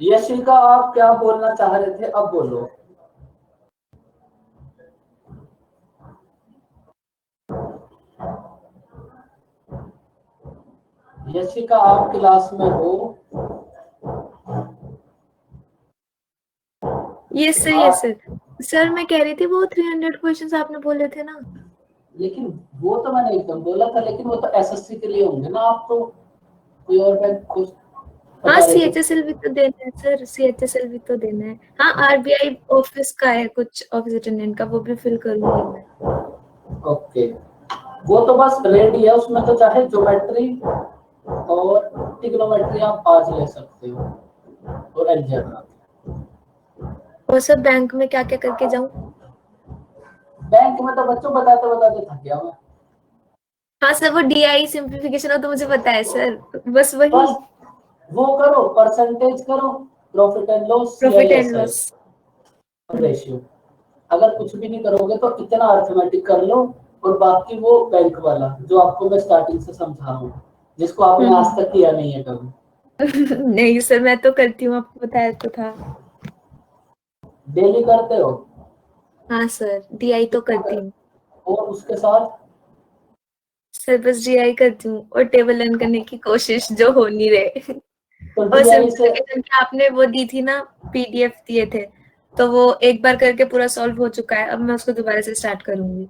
यशिका, आप क्या बोलना चाह रहे थे, अब बोलो। यशिका, आप क्लास में हो? Yes sir, yes sir. Sir मैं कह रही थी वो 300 क्वेश्चंस आपने बोले थे ना। लेकिन वो तो मैंने एकदम बोला था, लेकिन वो तो एसएससी के लिए होंगे ना, आप तो कोई और बैंक कुछ हाँ बता रहे थे। सीएचएसएल भी तो देना है सर, सीएचएसएल भी तो देना है। हाँ आरबीआई ऑफिस का है कुछ, ऑफिस अटेंडेंट का, वो भी फिल करूंगी मैं। ओके, वो तो बस रेडी है, उसमें तो चाहे ज्योमेट्री और ट्रिग्नोमेट्री आप आज ले सकते हो और अलजेब्रा। और सर बैंक में क्या क्या करके जाऊँ? बैंक में तो बच्चों बताते बताते थक गया मैं। हाँ सर, वो डीआई सिंप्लीफिकेशन हो तो मुझे पता है सर, बस वही। बस वो करो, परसेंटेज करो, profit and loss, profit and सीआईएसआई लॉस। रेशियो। अगर कुछ भी नहीं करोगे तो इतना अर्थमेटिक कर लो, और बाकी वो बैंक वाला जो आपको मैं स्टार्टिंग से समझा रहा हूँ, जिसको आपने आज तक किया नहीं है कभी। नहीं सर, मैं तो करती हूँ, आपको बताया तो था। डेली करते हो? हाँ सर, डीआई तो कितना करती कर, हूँ और उसके साथ सर, बस डीआई करती हूँ और टेबल लर्न करने की कोशिश जो हो नहीं रहे। तो और डीआई से सिंप्लीफिकेशन की आपने वो दी थी ना, पीडीएफ दिए थे, तो वो एक बार करके पूरा सॉल्व हो चुका है, अब मैं उसको दोबारा से स्टार्ट करूंगी।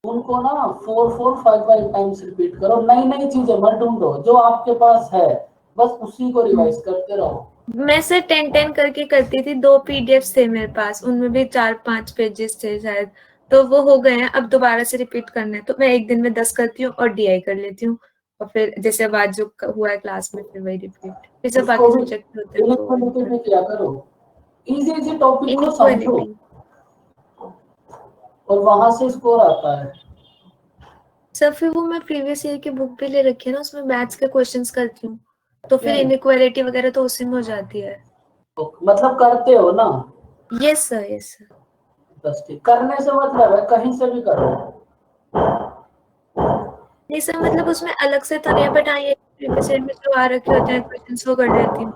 उनको ना 4 4 5 5 टाइम्स रिपीट करो, नई नई चीजें मत ढूंढो, जो आपके पास है बस उसी को रिवाइज करते रहो। मैं सर 10 10 करके करती थी, 2 पीडीएफ थे मेरे पास, उनमें भी 4 5 पेजेस थे शायद, तो वो हो गए हैं, अब दोबारा से रिपीट करना है, तो मैं एक दिन में 10 करती हूँ और डीआई कर लेती हूँ, और फिर जैसे अब आज जो हुआ है क्लास में फिर वही रिपीट, फिर जब उसको बाकी भी सब्जेक्ट होते हैं तो इनक्वलिटी भी किया करो, इजी इजी टॉपिक को समझो इनइक्वालिटी। और वहां से स्कोर आता है। सर फिर वो मैं प्रीवियस ईयर की बुक भी ले रखी है ना, उसमें मैथ्स के क्वेश्चंस करती हूँ, तो फिर इनइक्वालिटी वगैरह तो उसी में हो जाती है। मतलब करते हो ना? Yes sir, yes sir. बस ठीक, करने से मतलब है कहीं से भी करो। नहीं सर, मतलब उसमें अलग से तो नहीं, बट हाँ ये प्रीवियस ईयर में जो आ रखे होते हैं क्वेश्चंस वो कर लेती हूँ,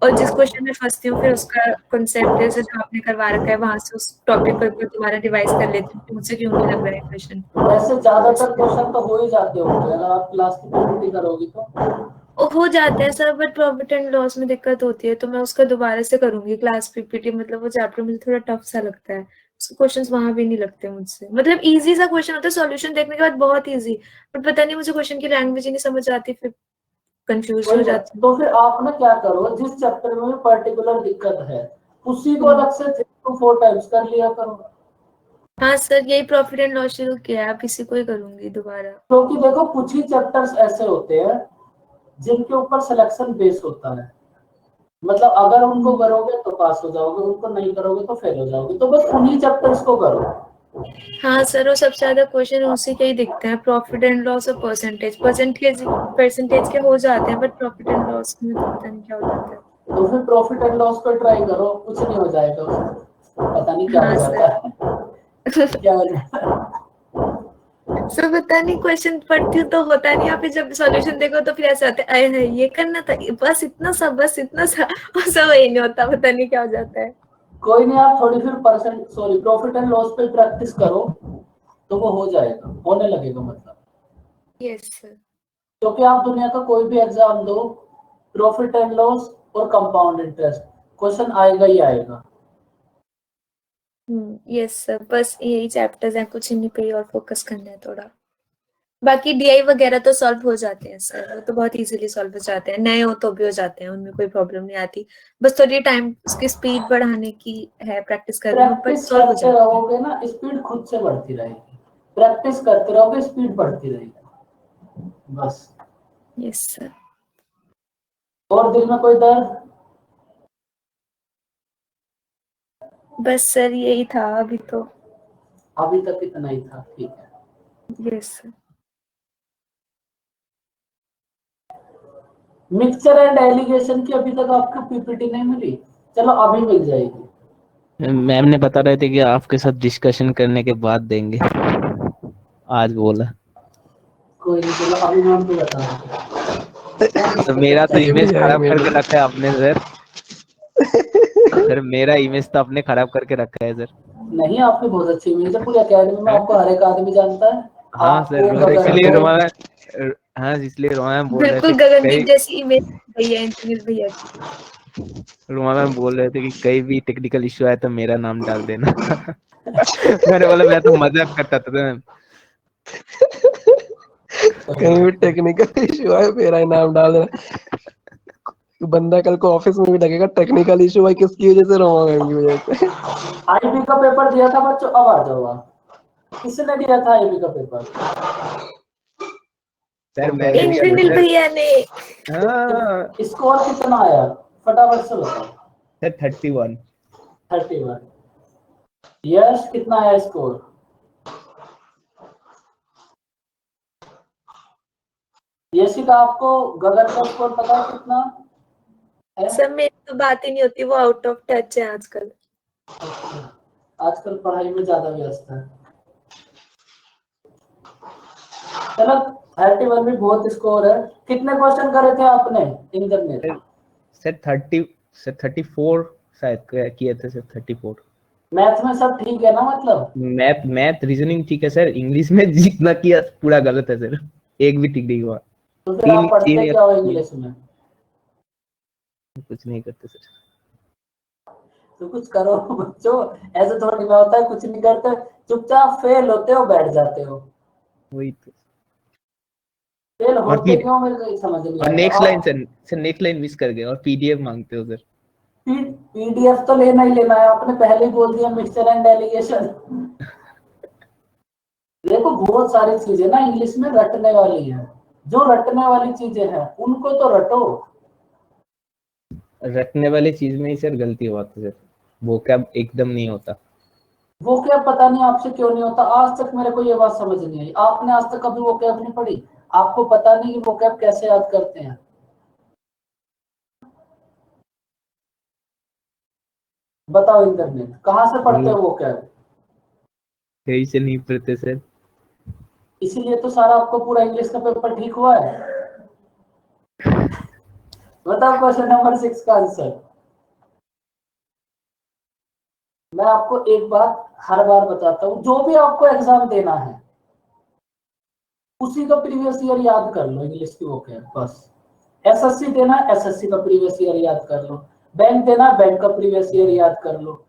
और जिस क्वेश्चन में फंसती हूँ फिर उसका कॉन्सेप्ट जैसे जो आपने करवा रखा है वहां से उस टॉपिक को एक बार दोबारा रिवाइज कर लेती हूँ कि मुझसे क्यों नहीं लग रहा है क्वेश्चन, वैसे तो ज्यादातर इसलिए क्वेश्चन तो हो ही जाते होंगे अगर आप क्लास की पीपीटी करोगी तो। हो जाते हैं sir, but profit and loss में दिक्कत होती है, तो मैं उसका दोबारा से करूंगी क्लास पीपीटी, मतलब वो चैप्टर मुझे थोड़ा टफ सा लगता है, उसके क्वेश्चंस वहां भी नहीं लगते मुझसे, मतलब इजी सा क्वेश्चन होता है, सॉल्यूशन देखने के बाद बहुत इजी, बट पता नहीं मुझे क्वेश्चन की लैंग्वेज ही नहीं समझ आती, फिर कंफ्यूज हो कोई बात, जाती हूँ। तो फिर आप ना क्या करो, जिस चैप्टर में पर्टिकुलर दिक्कत है उसी को अलग से 3 to 4 टाइम्स कर लिया करो। हाँ सर, यही प्रॉफिट एंड लॉस शुरू किया है, अब इसी को ही करूंगी दोबारा। क्योंकि देखो कुछ ही चैप्टर्स ऐसे होते हैं जिनके ऊपर सिलेक्शन बेस होता है, मतलब अगर उनको करोगे तो पास हो जाओगे, उनको नहीं करोगे तो फेल हो जाओगे, तो बस उन्हीं चैप्टर्स को करो। हाँ सर, वो सबसे ज्यादा क्वेश्चन उसी के ही दिखते हैं, प्रॉफिट एंड लॉस और परसेंटेज परसेंटेज परसेंटेज के हो जाते हैं, बट प्रॉफिट एंड लॉस में तो पता नहीं क्या हो जाता है। तो फिर प्रॉफिट एंड लॉस पर ट्राई करो, कुछ नहीं हो जाएगा उसमें, पता नहीं क्या हो हाँ जाता सर। है। क्या हो जाता है? सर पता नहीं, क्वेश्चन पढ़ती हूँ तो होता नहीं, या फिर जब सॉल्यूशन देखो तो फिर ऐसा आता है, अरे नहीं ये करना था, बस इतना सा, बस इतना सा, और सब वही नहीं होता, पता नहीं क्या हो जाता है। कोई नहीं, आप थोड़ी फिर प्रॉफिट एंड लॉस पे प्रैक्टिस करो, तो वो हो जाएगा, होने लगेगा मतलब। Yes sir. क्योंकि आप दुनिया का कोई भी एग्जाम दो, प्रॉफिट एंड लॉस और कंपाउंड इंटरेस्ट क्वेश्चन आएगा ही आएगा। यस सर, बस यही चैप्टर्स हैं, कुछ इन्हीं पे ही और फोकस करना है थोड़ा, बाकी डीआई वगैरह तो सॉल्व हो जाते हैं सर, वो तो बहुत इजीली सॉल्व हो जाते हैं, नए हो तो भी हो जाते हैं, उनमें कोई प्रॉब्लम नहीं आती, बस थोड़ी टाइम उसकी स्पीड बढ़ाने की है, प्रैक्टिस कर रही हूँ, बट प्रैक्टिस सॉल्व हो करते जाती है। रहोगे ना, स्पीड खुद से बढ़ती रहेगी, प्रैक्टिस करते रहोगे स्पीड बढ़ती रहेगी, बस। Yes sir. और दिल में कोई दर्द? बस सर यही था अभी तो। अभी तक इतना ही था, ठीक है। Yes sir. Mixture and allegation की अभी तक आपको पीपीटी नहीं मिली? चलो अभी मिल जाएगी। मैम ने बता रहे थे कि आपके साथ डिस्कशन करने के बाद देंगे, आज बोला। कोई नहीं, चलो अभी मैम को बता देते हैं। तो मेरा तो इमेज खराब करके रखा है आपने सर। सर मेरा इमेज तो आपने खराब करके रखा है सर। नहीं, आपकी बहुत अच्छी इमेज है पूरी एकेडमी में, आपको हर एक आदमी जानता है। हाँ सर, आपको गगन इसलिए को रोमा मैम, हाँ इसलिए रोमा मैम बोल रहे थे बिल्कुल गगनदीप जैसी इमेज भैया इंद्रनील भैया की। रोमा मैम बोल रहे थे कि कहीं भी टेक्निकल इशू आए तो मेरा नाम डाल देना। मैंने बोला मैं तो मजाक करता था मैम। कहीं भी टेक्निकल इशू आए मेरा ही नाम डाल देना। बंदा कल को ऑफिस में भी लगेगा टेक्निकल इशू भाई किसकी वजह से, रोमा मैम की वजह से। आईबी का पेपर दिया था बच्चों, अब आ जाओ आप। किसने दिया था आईबी का पेपर? सर मैंने दिया था इंद्रनील सर। भैया ने। हाँ स्कोर कितना आया फटाफट से बताओ। सर 31। 31। यश कितना आया स्कोर? यशिका आपको गगन का स्कोर पता है कितना है? सब मेरी तो बात ही नहीं होती, वो आउट ऑफ टच है आजकल। आजकल पढ़ाई में ज्यादा व्यस्त है। चलो 31 भी बहुत स्कोर है। कितने क्वेश्चन करे थे आपने इंदर ने? सर 30, सर 34 शायद किए थे सर, 34। मैथ में सब ठीक है ना मतलब? मैथ रीजनिंग ठीक है सर, इंग्लिश में जितना किया पूरा गलत है सर, एक भी ठीक नहीं हुआ। तो फिर आप पढ़ते क्या हो इंग्लिश में? कुछ नहीं करते सर। तो कुछ करो बच्चों, ऐसे थोड़ी ना होता है कुछ नहीं करते, चुपचाप फेल होते हो बैठ जाते हो। वही तो। फेल और होते क्यों मेरे को समझ नहीं आता। Next line sir next line miss कर गए और पीडीएफ मांगते हो सर। पीडीएफ तो लेना ही लेना है, आपने पहले ही बोल दिया मिक्सचर एंड डेलीगेशन। देखो बहुत सारी चीजें ना इंग्लिश में रटने वाली है, जो रटने वाली चीजें हैं उनको तो रटो। रटने वाली चीज में ही सर गलती हुआ था सर, वो क्या एकदम नहीं होता। वो क्या पता नहीं आपसे क्यों नहीं होता, आज तक मेरे को ये बात समझ नहीं आई। आपने आज तक कभी वो कैब नहीं पढ़ी? आपको पता नहीं कि वो कैब कैसे याद करते हैं? बताओ इंटरनेट कहाँ से पढ़ते हो वो कैब? सही से नहीं पढ़ते सर। इसीलिए तो सारा आपको पूरा इंग्लिश का पेपर ठीक हुआ है। बताओ क्वेश्चन नंबर 6 का आंसर। मैं आपको एक बात हर बार बताता हूं, जो भी आपको एग्जाम देना है उसी का प्रीवियस ईयर याद कर लो इंग्लिश की वो कैब बस। एसएससी देना है एसएससी का प्रीवियस ईयर याद कर लो, बैंक देना है बैंक का प्रीवियस ईयर याद कर लो।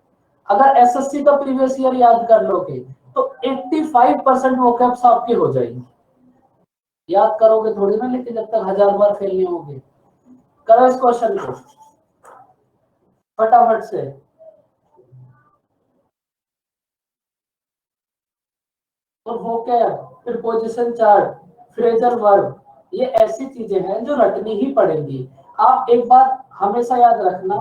अगर एसएससी का प्रीवियस ईयर याद कर लोगे तो 85% वो कैब्स आपकी हो जाएंगी। याद करोगे थोड़ी ना, लेकिन जब तक 1000 बार फेल नहीं होगे। करो इस क्वेश्चन को फटाफट से। तो वो क्या, फिर पोजीशन चार्ट, फ्रेजर वर्ब, ये ऐसी चीजें हैं जो रटनी ही पड़ेंगी। आप एक बात हमेशा याद रखना,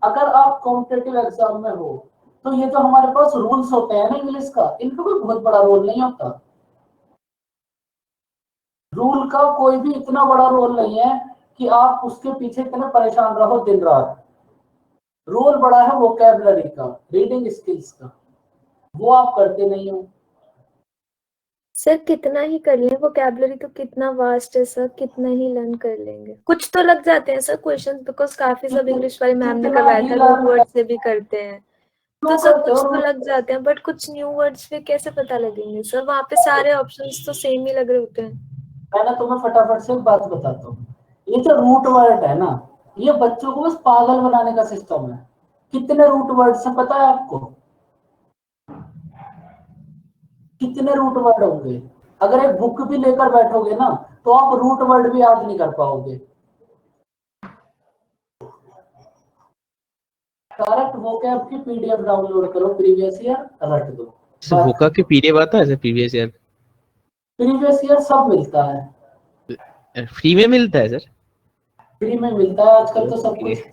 अगर आप कॉम्पिटिटिव एग्जाम में हो तो ये जो हमारे पास रूल्स होते हैं ना इंग्लिश का, इनका कोई बहुत बड़ा रोल नहीं होता। रूल का कोई भी इतना बड़ा रोल नहीं है कि आप उसके पीछे इतने परेशान रहो दिन रात। रोल बड़ा है वोकैबुलरी का, रीडिंग स्किल्स का, वो आप करते नहीं हो। सर कितना ही कर लें, वोकैबुलरी तो कितना वास्ट है सर, कितना ही लर्न कर लेंगे। कुछ तो लग जाते हैं सर क्वेश्चंस, बिकॉज काफी सब इंग्लिश वाली मैम ने करवाया था, रूट वर्ड से भी करते हैं तो सब कुछ तो लग जाते हैं, बट कुछ न्यू वर्ड्स पे कैसे पता लगेंगे सर, वहाँ पे सारे ऑप्शंस तो सेम ही लग रहे होते हैं। मैं ना तुम्हें फटाफट से एक बात बताता हूँ, ये जो रूट वर्ड है ना, ये बच्चों को बस पागल बनाने का सिस्टम है। कितने रूट वर्ड से पता है आपको? कितने रूट वर्ड होंगे? अगर एक बुक भी लेकर बैठोगे ना तो आप रूट वर्ड भी याद नहीं कर पाओगे। करेक्ट वोकैब की पीडीएफ डाउनलोड करो, प्रीवियस ईयर रट दो। सर वोका की पीडीएफ आता है sir previous year? Previous year सब मिलता है, फ्री में मिलता है सर? फ्री में मिलता है आजकल तो सब कुछ।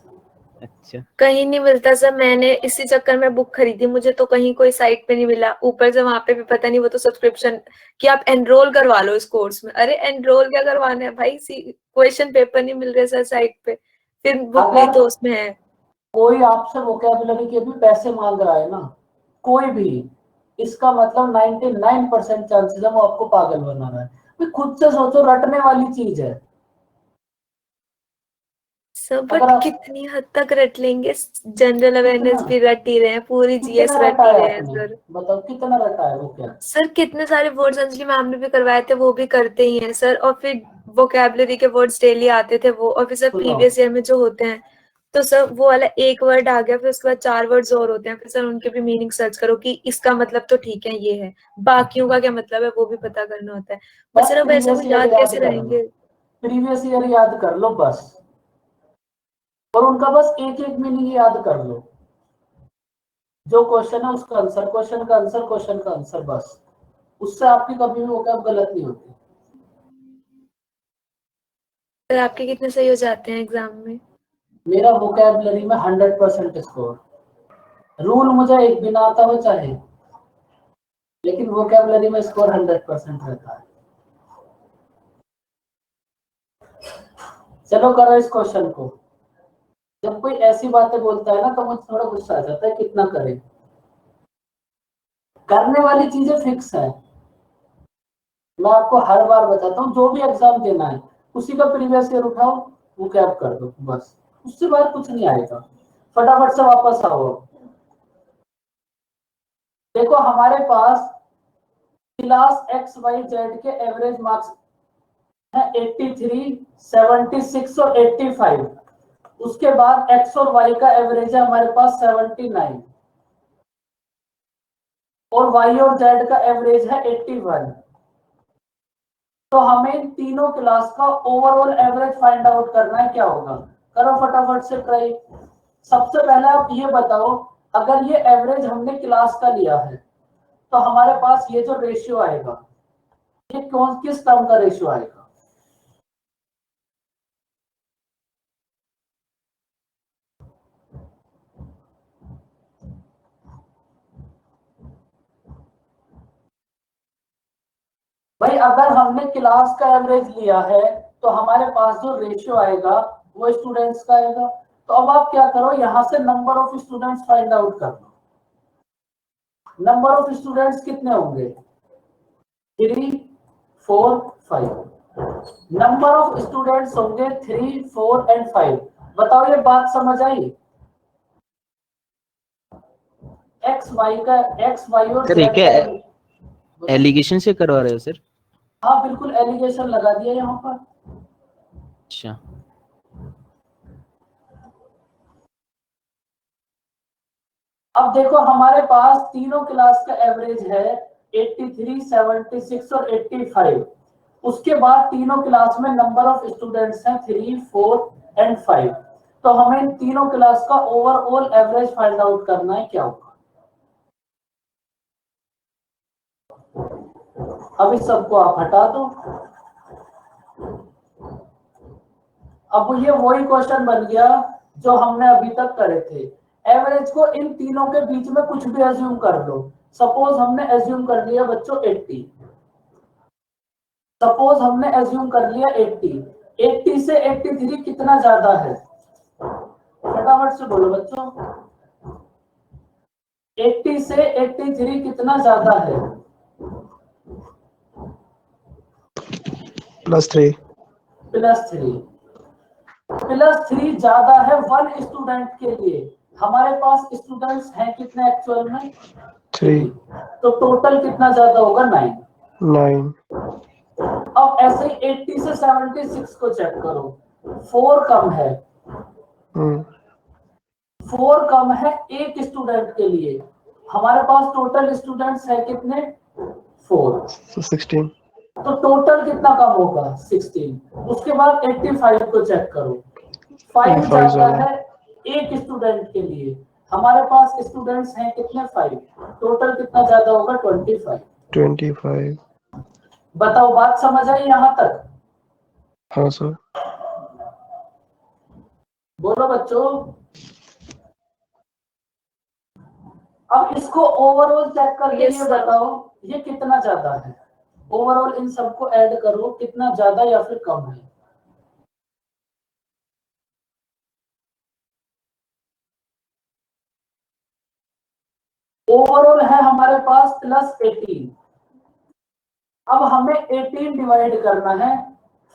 अच्छा कहीं नहीं मिलता सर, मैंने इसी चक्कर में बुक खरीदी, मुझे तो कहीं कोई साइट पे नहीं मिला, ऊपर से वहां पे भी पता नहीं, वो तो सब्सक्रिप्शन कि आप एनरोल करवा लो इस कोर्स में। अरे एनरोल क्या करवाना है भाई, क्वेश्चन पेपर नहीं मिल रहे सर साइट पे, फिर बुक भी तो उसमें है। कोई आपसे वोकैबुलरी के भी पैसे मांग रहा है ना, कोई भी, इसका मतलब 99% चांसेस है वो आपको पागल बना रहा है। खुद से सोचो, रटने वाली चीज है। सर अगर बट आप कितनी हद तक रट लेंगे? जनरल अवेयरनेस कितना भी रट ही रहे हैं, पूरी जीएस कितना रट रटा ही है रहे हैं आपने, सर। बताओ कितना रटा है वो क्या? सर कितने सारे वर्ड्स अंजलि मैम ने भी करवाए थे, वो भी करते ही हैं सर। और फिर वोकैबुलरी के वर्ड्स डेली आते थे वो, और फिर सर सुनो प्रीवियस ईयर में जो होते हैं, तो सर वो वाला एक वर्ड आ गया, फिर उसके बाद 4 वर्ड्स और होते हैं, फिर सर उनके भी मीनिंग सर्च करो कि इसका मतलब तो ठीक है ये है, बाकियों का क्या मतलब है वो भी पता करना होता है। बट बस सर अब ऐसे वो प्रीवियस ईयर याद याद कैसे कर लो, रहेंगे? प्रीवियस ईयर याद कर लो बस, और उनका बस एक एक मीनिंग याद कर लो। जो क्वेश्चन है उसका आंसर, क्वेश्चन का आंसर, क्वेश्चन का आंसर, बस। उससे आपकी कभी भी वोकैब गलत नहीं होती। सर आपके कितने सही हो जाते हैं एग्जाम में? मेरा वोकैबुलरी में 100% स्कोर। रूल मुझे एक भी ना आता हो चाहे, लेकिन वोकैबुलरी में स्कोर 100% रहता है। चलो करो इस क्वेश्चन को। जब कोई ऐसी बातें बोलता है ना तो मुझे थोड़ा गुस्सा आ जाता है, कितना करे। करने वाली चीजें फिक्स है। मैं आपको हर बार बताता हूँ, जो भी एग्जाम देना है उसी का प्रीवियस ईयर उठाओ, वो कैप कर दो, बस। उससे बाहर कुछ नहीं आएगा। फटाफट से वापस आओ। देखो हमारे पास क्लास एक्स वाई जेड के एवरेज मार्क्स है 83, 76 और 85। उसके बाद एक्स और वाई का एवरेज है हमारे पास 79, और वाई और जेड का एवरेज है 81। तो हमें इन तीनों क्लास का ओवरऑल एवरेज फाइंड आउट करना है। क्या होगा, करो फटाफट से ट्राई। सबसे पहले आप ये बताओ, अगर ये एवरेज हमने क्लास का लिया है तो हमारे पास ये जो रेशियो आएगा, ये कौन किस टर्म का रेशियो आएगा? भाई अगर हमने क्लास का एवरेज लिया है तो हमारे पास जो रेशियो आएगा वो स्टूडेंट्स का आएगा। तो अब आप क्या करो, यहां से number of students find out कर लो। नंबर ऑफ स्टूडेंट्स कितने होंगे? 3, 4, 5। नंबर ऑफ स्टूडेंट्स होंगे 3, 4 एंड 5। बताओ ये बात समझ आई? एक्स वाई और सर ये जेड क्या का एवरेज। एलिगेशन से करवा रहे हो सर? हाँ बिल्कुल, एलिगेशन लगा दिया यहाँ पर। अच्छा, अब देखो हमारे पास तीनों क्लास का एवरेज है 83, 76 और 85। उसके बाद तीनों क्लास में नंबर ऑफ स्टूडेंट्स हैं 3, 4 एंड 5। तो हमें इन तीनों क्लास का ओवरऑल एवरेज फाइंड आउट करना है। क्या होगा? अब इस सबको आप हटा दो। अब ये वही क्वेश्चन बन गया जो हमने अभी तक करे थे। एवरेज को इन तीनों के बीच में कुछ भी एज्यूम कर लो। सपोज हमने एज्यूम कर लिया बच्चों 80। सपोज हमने एज्यूम कर लिया 80। 80 से 83 कितना ज्यादा है? फटाफट से बोलो बच्चों, 80 से 83 कितना ज्यादा है? +3। +3। +3 ज्यादा है 1 स्टूडेंट के लिए। हमारे पास स्टूडेंट्स हैं कितने एक्चुअल में? 3, 3। तो टोटल कितना ज्यादा होगा? 9। 9। अब ऐसे ही 80 से 76 को चेक करो। 4 कम है। 4 कम है एक स्टूडेंट के लिए। हमारे पास टोटल स्टूडेंट्स है कितने? 4। 16। तो टोटल कितना कम होगा? 16। उसके बाद 85 को चेक करो। 5 ज्यादा है एक स्टूडेंट के लिए। हमारे पास स्टूडेंट्स हैं कितने? 5। टोटल कितना ज्यादा होगा? 25। 25। बताओ बात समझ आई यहां तक? हाँ सर। बोलो बच्चों। अब इसको ओवरऑल चेक करके Yes, ये sir. बताओ ये कितना ज्यादा है। ओवरऑल इन सबको ऐड करो, कितना ज्यादा या फिर कम है? ओवरऑल है हमारे पास +18। अब हमें 18 डिवाइड करना है।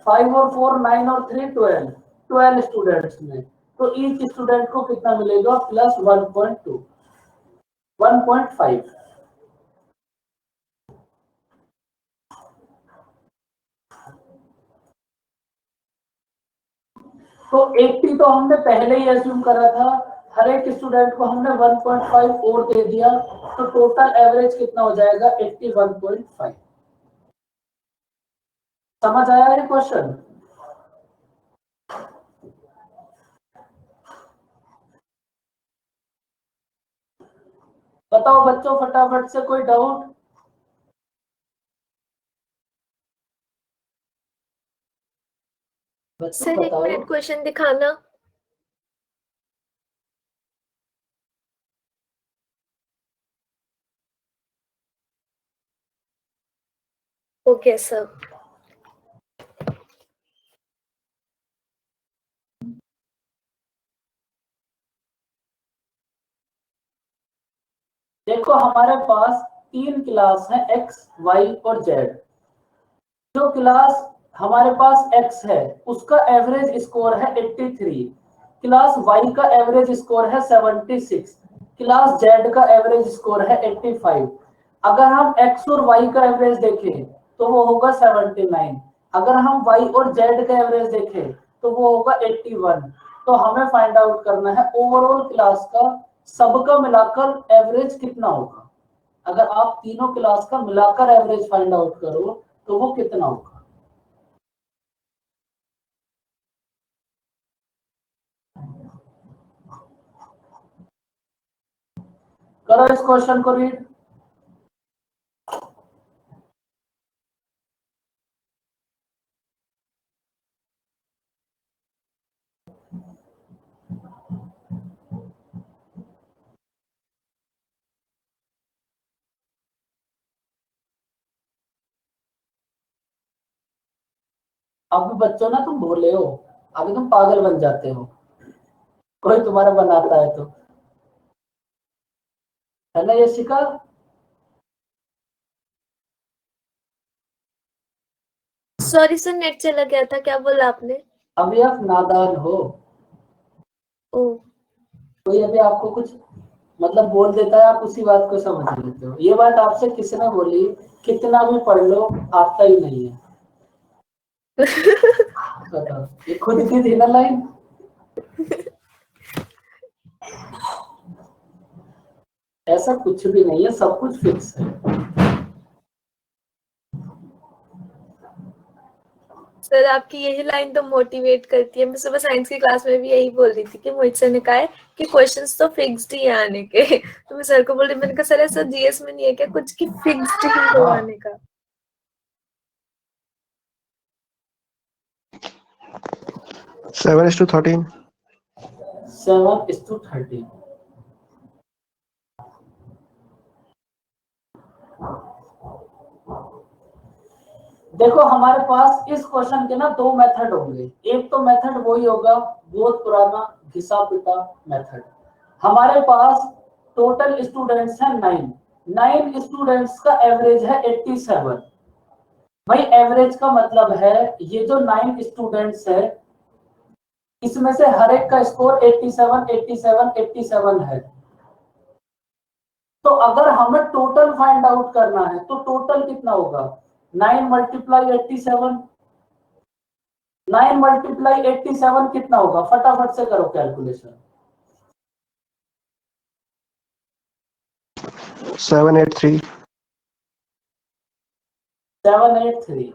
5 और 4 9 और 3 12। 12 स्टूडेंट्स में, तो ईच स्टूडेंट को कितना मिलेगा, प्लस 1.2 1.5। तो 80 तो हमने पहले ही एज्यूम करा था, हर एक स्टूडेंट को हमने 1.5 और दे दिया, तो टोटल एवरेज कितना हो जाएगा, 81.5। समझ आया ये क्वेश्चन? बताओ बच्चों फटाफट से, कोई डाउट? बच्चों सर एक बताओ। मिनट क्वेश्चन दिखाना। Okay sir. देखो हमारे पास 3 क्लास है, एक्स वाई और जेड। जो क्लास हमारे पास x है उसका एवरेज स्कोर है 83, क्लास y का एवरेज स्कोर है 76, क्लास z का एवरेज स्कोर है 85। अगर हम x और y का एवरेज देखें तो वो होगा 79, अगर हम y और z का एवरेज देखें तो वो होगा 81। तो हमें फाइंड आउट करना है ओवरऑल क्लास का सबका मिलाकर एवरेज कितना होगा। अगर आप तीनों क्लास का मिलाकर एवरेज फाइंड आउट करो तो वो कितना होगा। करो इस क्वेश्चन को रीड। अभी बच्चों ना तुम भोले हो, अभी तुम पागल बन जाते हो, कोई तुम्हारा बनाता है तो, है ना यशिका? सॉरी सर नेट चला गया था, क्या बोला आपने? अभी आप नादान हो, ओ कोई अभी आपको कुछ मतलब बोल देता है, आप उसी बात को समझ लेते हो। ये बात आपसे किसी ने बोली, कितना भी पढ़ लो आता ही नहीं है। बताओ, ये खुद की थी ना लाइन। ऐसा कुछ भी नहीं है, सब कुछ फिक्स है। सर आपकी यही लाइन तो मोटिवेट करती है। मैं सुबह साइंस की क्लास में भी यही बोल रही थी कि मोहित सर ने कहा है कि क्वेश्चंस तो फिक्स्ड ही है आने के। तो मैं सर को बोल रही, मैंने कहा सर ऐसा जीएस में नहीं है क्या कुछ कि फिक्स्ड ही हो आने का। 7:13। 7:13। देखो हमारे पास इस क्वेश्चन के ना 2 मेथड होंगे। एक तो मेथड वही होगा बहुत पुराना घिसा पिटा मेथड। हमारे पास टोटल स्टूडेंट्स हैं 9 स्टूडेंट्स का एवरेज है 87। भाई एवरेज का मतलब है ये जो 9 स्टूडेंट्स है इसमें से हर एक का स्कोर 87 87 87 है। तो अगर हमें टोटल फाइंड आउट करना है तो टोटल कितना होगा, 9 मल्टीप्लाई 87, 9 मल्टीप्लाई 87 कितना होगा, फटाफट से करो कैलकुलेशन। 783। 783।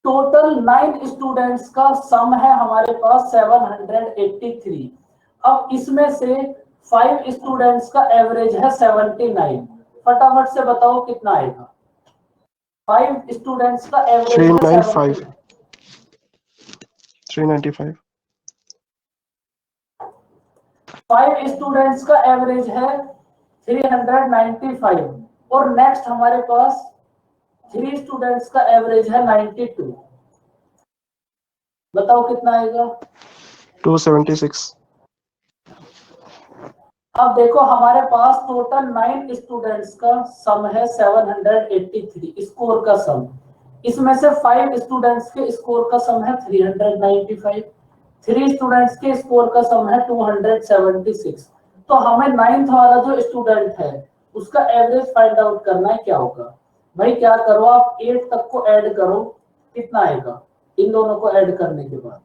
टोटल 9 स्टूडेंट्स का सम है हमारे पास 783। अब इसमें से 5 स्टूडेंट्स का एवरेज है 79। फटाफट से बताओ कितना आएगा। 5 स्टूडेंट्स का एवरेज है 395। 79। 395। 5 स्टूडेंट्स का एवरेज है 395 और नेक्स्ट हमारे पास 3 स्टूडेंट्स का एवरेज है 92। बताओ कितना आएगा। 276। अब देखो हमारे पास टोटल 9 स्टूडेंट्स का सम है 783 स्कोर का सम। इसमें से 5 स्टूडेंट्स के स्कोर का सम है 395, 3 स्टूडेंट्स के स्कोर का सम है 276। तो हमें 9th वाला जो स्टूडेंट है उसका एवरेज फाइंड आउट करना है। क्या होगा भाई, क्या करो आप 8 तक को ऐड करो, कितना आएगा इन दोनों को ऐड करने के बाद?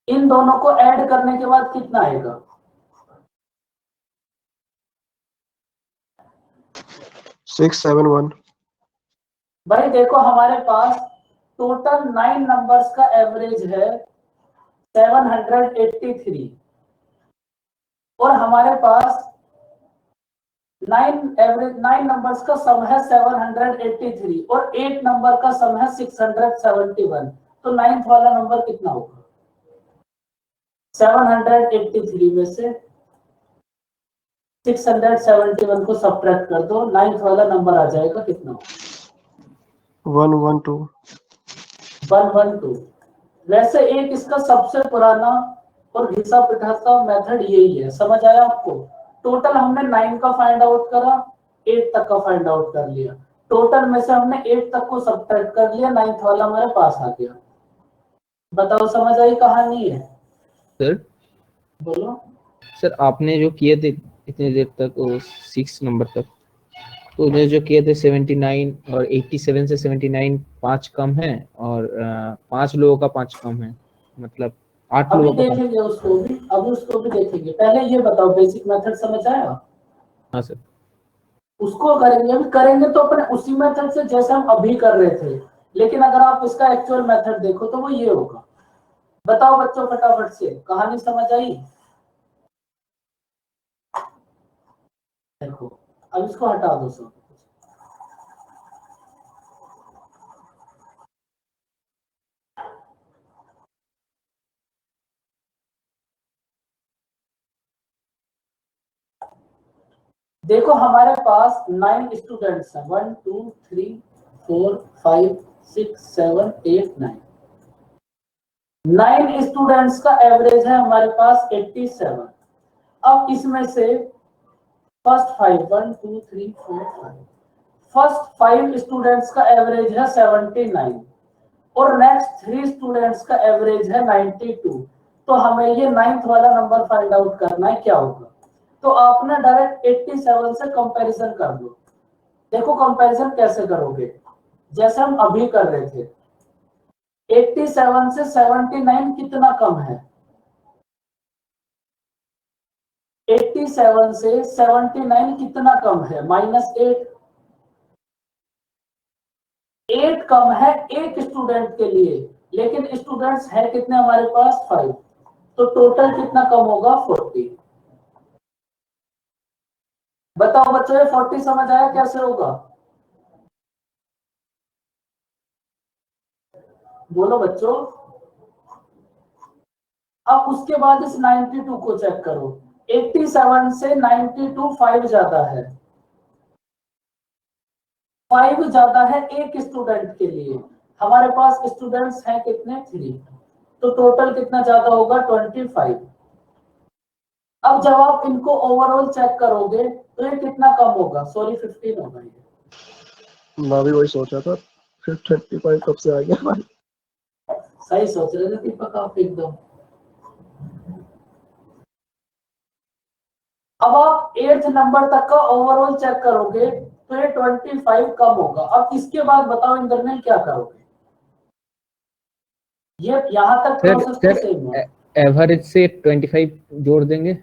इन दोनों को ऐड करने के बाद कितना आएगा? 671। भाई देखो हमारे पास टोटल 9 नंबर्स का एवरेज है 783 और हमारे पास 9 नंबर्स का सम है 783 और 8 नंबर का सम है 671। तो 9th वाला नंबर कितना होगा? 783 में से 671 को सब्ट्रैक्ट कर दो, 9th वाला नंबर आ जाएगा कितना? 112। 112। वैसे एक इसका सबसे पुराना और घिसा पिटासा मेथड यही है, समझ आया आपको? टोटल हमने 9 का फाइंड आउट करा, 8 तक का फाइंड आउट कर लिया, टोटल में से हमने 8 तक को सब्ट्रैक्ट कर लिया, 9th वाला हमारे पास आ गया। बताओ समझ आई कहानी है? सर बोलो। सर आपने जो किए थे इतनी देर तक वो 6 नंबर तक, तो उन्हें जो किए थे 79 और 87 से 79 5 कम है और 5 लोगों का 5 कम है, मतलब 8 अभी लोगों का 5। देखेंगे उसको भी, अभी उसको भी देखेंगे। पहले ये बताओ बेसिक मेथड समझ आया? हाँ सर। उसको करेंगे, अभी करेंगे तो अपने उसी मेथड से जैसे हम अभी कर रहे थे, लेकिन अगर आप इसका एक्चुअल मेथड देखो तो वो ये होगा। बताओ बच्चों फटाफट से, कहानी समझ आई? देखो अब इसको हटा दो सब। देखो हमारे पास 9 स्टूडेंट्स हैं, 1 2 3 4 5 6 7 8 9। 9 स्टूडेंट्स का एवरेज है हमारे पास 87। अब इसमें से फर्स्ट 5 1 2 3 4 5 फर्स्ट 5 स्टूडेंट्स का एवरेज है 79 और नेक्स्ट 3 स्टूडेंट्स का एवरेज है 92। तो हमें ये 9th वाला नंबर फाइंड आउट करना है, क्या होगा? तो आपने डायरेक्ट 87 से कंपैरिजन कर लो। देखो कंपैरिजन कैसे करोगे, जैसे हम अभी कर रहे थे। 87 से 79 कितना कम है? 87 से 79 कितना कम है? -8। 8 कम है एक स्टूडेंट के लिए, लेकिन स्टूडेंट्स है कितने हमारे पास? 5। तो टोटल कितना कम होगा? 40। बताओ बच्चों ये 40 समझ आया कैसे होगा? बोलो बच्चों। अब उसके बाद इस 92 को चेक करो। 87 से 92 5 ज्यादा है, 5 ज्यादा है एक स्टूडेंट के लिए। हमारे पास स्टूडेंट्स हैं कितने? 3। तो टोटल कितना ज्यादा होगा? 25। अब जब आप इनको ओवरऑल चेक करोगे तो ये कितना कम होगा? सॉरी 15 होगा ये। मैं भी वही सोचा था, फिर 35 कब से आ गया भाई? सही सोच रहे थे दीपक आप एकदम। अब आप 8th नंबर तक का ओवरऑल चेक करोगे तो ये 25 कम होगा। अब इसके बाद बताओ इंद्रनील क्या करोगे? ये यहां तक सर प्रोसेस तो सर सेम है। एवरेज से 25 जोड़ देंगे।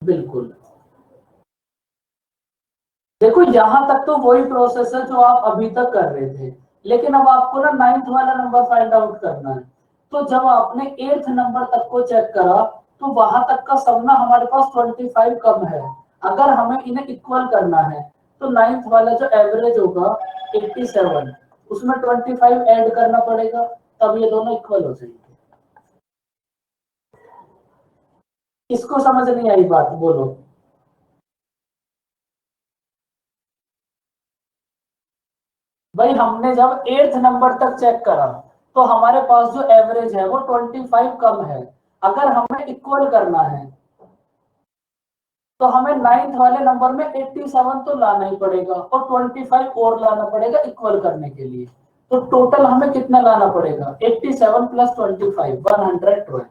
बिल्कुल। देखो यहां तक तो वही प्रोसेस है जो आप अभी तक कर रहे थे, लेकिन अब आपको ना 9th वाला नंबर फाइंड आउट करना है। तो जब आपने 8th नंबर तक को चेक करा तो वहां तक का सम ना हमारे पास 25 कम है। अगर हमें इन्हें इक्वल करना है तो 9th वाला जो एवरेज होगा 87, उसमें 25 ऐड करना पड़ेगा, तब ये दोनों इक्वल हो जाएंगे। इसको समझ नहीं आई बात? बोलो। भाई हमने जब 8th नंबर तक चेक करा तो हमारे पास जो एवरेज है वो 25 कम है। अगर हमें इक्वल करना है तो हमें 9th वाले नंबर में 87 तो लाना ही पड़ेगा और 25 और लाना पड़ेगा इक्वल करने के लिए। तो टोटल हमें कितना लाना पड़ेगा? 87 प्लस 25 112।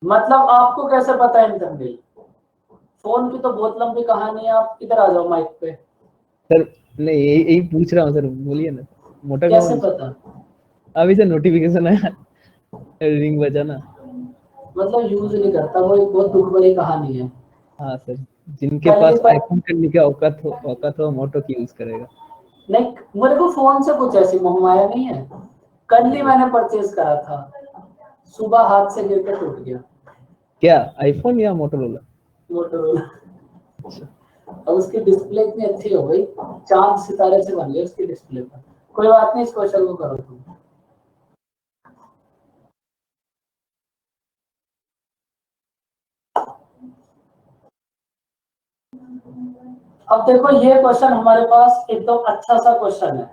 मतलब आपको कैसे पता है इंटरवल? फोन की तो बहुत लंबी कहानी है, आप इधर आ जाओ माइक पे। सर नहीं, यही पूछ रहा हूँ सर, बोलिए ना। मोटा कैसे कौन? पता? अभी से नोटिफिकेशन आया, रिंग बजा ना। मतलब यूज नहीं करता, वो एक बहुत दुख भरी कहानी है। हाँ सर, जिनके पहली पास बार आईफोन करने की औकात हो मोटो की यूज करेगा। नहीं, मेरे को फोन से कुछ ऐसी मोहमाया नहीं है। कल ही मैंने परचेज करा था, सुबह हाथ से गिर के टूट गया। क्या आईफोन या मोटोरोला? मोटोरोला। अच्छा, अब उसकी डिस्प्ले इतनी अच्छी हो गई, चांद सितारे से बन गए उसकी डिस्प्ले पर। कोई बात नहीं, इस क्वेश्चन को करो तुम। अब देखो ये क्वेश्चन हमारे पास एकदम अच्छा सा क्वेश्चन है।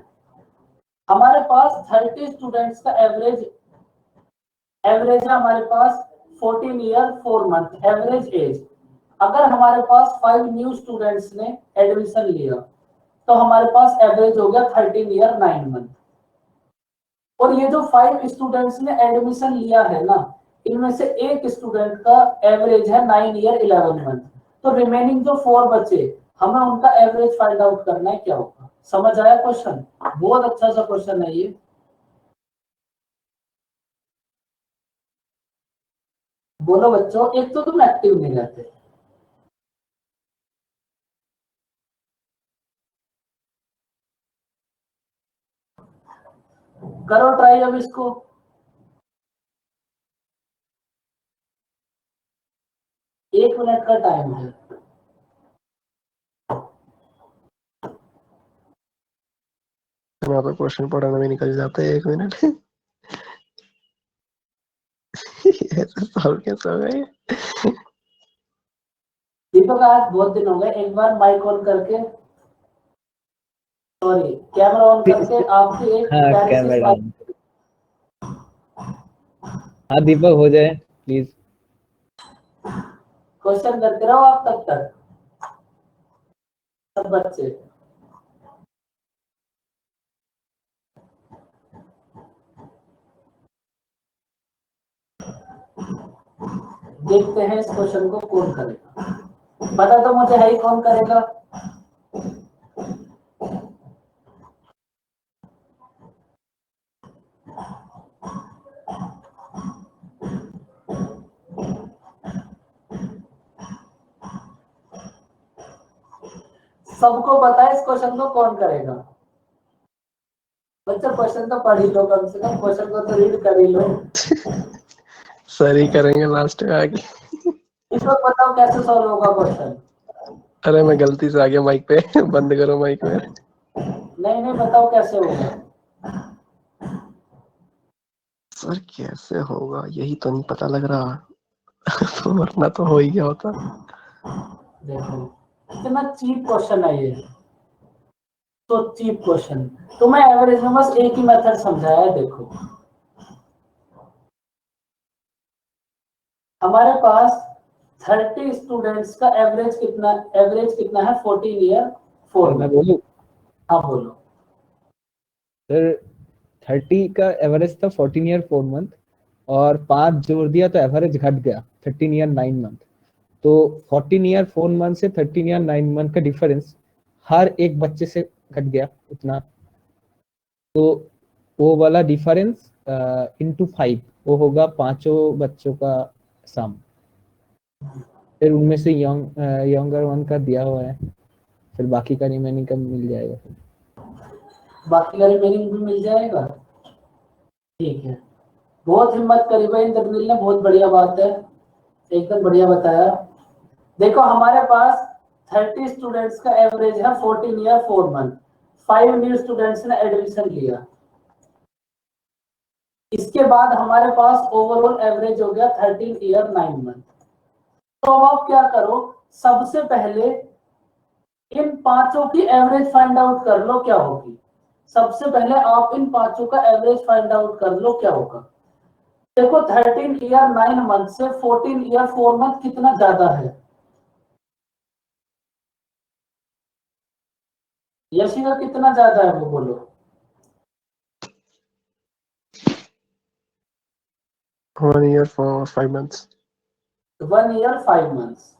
हमारे पास 30 स्टूडेंट्स का एवरेज है हमारे पास 14 ईयर 4 मंथ एवरेज एज। अगर हमारे पास 5 न्यू स्टूडेंट्स ने एडमिशन लिया तो हमारे पास एवरेज हो गया 13 ईयर 9 मंथ। और ये जो 5 स्टूडेंट्स ने एडमिशन लिया है ना, इनमें से एक स्टूडेंट का एवरेज है 9 ईयर 11 मंथ। तो रिमेनिंग जो 4 बचे, हमें उनका एवरेज फाइंड आउट करना है, क्या होगा? समझ आया क्वेश्चन? बहुत अच्छा सा क्वेश्चन है ये। बोलो बच्चों, एक तो तुम एक्टिव नहीं रहते। करो ट्राई अब इसको। एक मिनट का टाइम है। मैं तो क्वेश्चन पढ़ाने में निकल जाता है 1 मिनट। ऐसे सॉल्व कैसे हो गए? दीपक आज बहुत दिन हो गए, एक बार माइक ऑन करके, सॉरी कैमरा ऑन करके आपकी एक हाँ प्यारी सी कैमरा स्माइल। डाउन। हाँ दीपक हो जाए प्लीज। क्वेश्चन करते रहो आप तब तक, सब बच्चे। देखते हैं इस क्वेश्चन को कौन करेगा। बता दो मुझे, है कौन करेगा? सबको पता है इस क्वेश्चन को कौन करेगा। बच्चा क्वेश्चन तो पढ़ ही लो, कम से कम क्वेश्चन को तो रीड कर ही लो। सर ही करेंगे लास्ट में आगे। इस वक्त बताओ कैसे सॉल्व होगा क्वेश्चन? अरे मैं गलती से आ गया माइक पे। बंद करो माइक में। नहीं नहीं, बताओ कैसे होगा। सर कैसे होगा यही तो नहीं पता लग रहा। तो वरना तो हो ही गया होता। देखो कितना चीप क्वेश्चन है ये, तो चीप क्वेश्चन। तो मैं एवरेज में बस एक ही मेथड समझाया है। देखो हमारे पास 30 स्टूडेंट्स का एवरेज कितना है? 14 ईयर 4 मैं मंथ। बोलूं? हाँ बोलो। सर 30 का एवरेज था 14 ईयर 4 मंथ, और 5 जोड़ दिया तो एवरेज घट गया 13 ईयर 9 मंथ। तो 14 ईयर 4 मंथ से 13 ईयर 9 मंथ का डिफरेंस हर एक बच्चे से घट गया उतना। तो वो वाला डिफरेंस इनटू 5 वो होगा पांचों बच्चों का सम। फिर उनमें से यंगर वन का दिया हुआ है, फिर बाकी का रिमेनिंग का मिल जाएगा। बाकी का रिमेनिंग भी मिल जाएगा। ठीक है, बहुत हिम्मत करी भाई इंद्रनील ने, बहुत बढ़िया बात है, एकदम बढ़िया बताया। देखो हमारे पास 30 स्टूडेंट्स का एवरेज है 14 ईयर 4 मंथ। 5 न्यू स्टूडेंट्स ने एडमिशन लिया। इसके बाद हमारे पास ओवरऑल एवरेज हो गया 13 ईयर 9 मंथ। तो अब आप क्या करो, सबसे पहले इन पांचों की एवरेज फाइंड आउट कर लो क्या होगी। सबसे पहले आप इन पांचों का एवरेज फाइंड आउट कर लो क्या होगा। देखो 13 ईयर 9 मंथ से 14 ईयर 4 मंथ कितना ज्यादा है। यशिका कितना ज्यादा है वो बोलो। 1 year for 5 months. 1 year 5 months.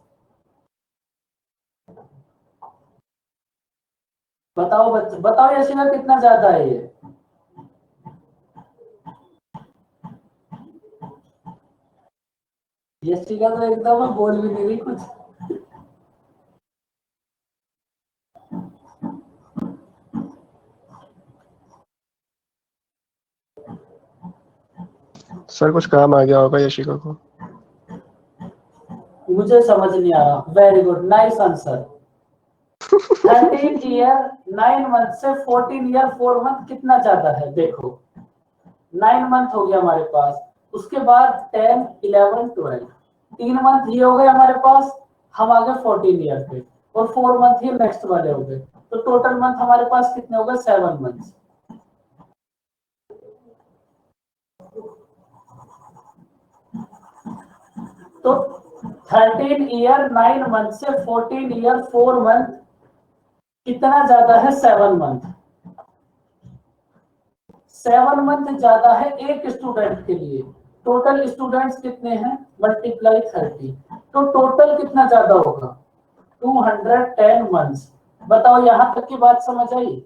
बताओ बच्चे, बताओ यशिका कितना ज्यादा है ये। यशिका तो एकदम बोल भी नहीं रही कुछ। सर कुछ काम आ गया होगा यशिका को। मुझे समझ नहीं आ रहा। Very good, nice answer. 13 year 9 month से 14 ईयर 4 मंथ कितना ज्यादा है। देखो 9 मंथ हो गया हमारे पास, उसके बाद 10 11 12 3 मंथ ये हो गए हमारे पास, हम आ गए 14 ईयर पे, और 4 मंथ ये नेक्स्ट वाले हो गए। तो टोटल मंथ हमारे पास कितने हो गए, 7 मंथ। तो 13 ईयर 9 मंथ से 14 ईयर 4 मंथ कितना ज्यादा है, 7 मंथ। 7 मंथ ज्यादा है एक स्टूडेंट के लिए। टोटल स्टूडेंट्स कितने हैं, मल्टीप्लाई 30, तो टोटल कितना ज्यादा होगा, 210 मंथ्स। बताओ यहां तक की बात समझ आई।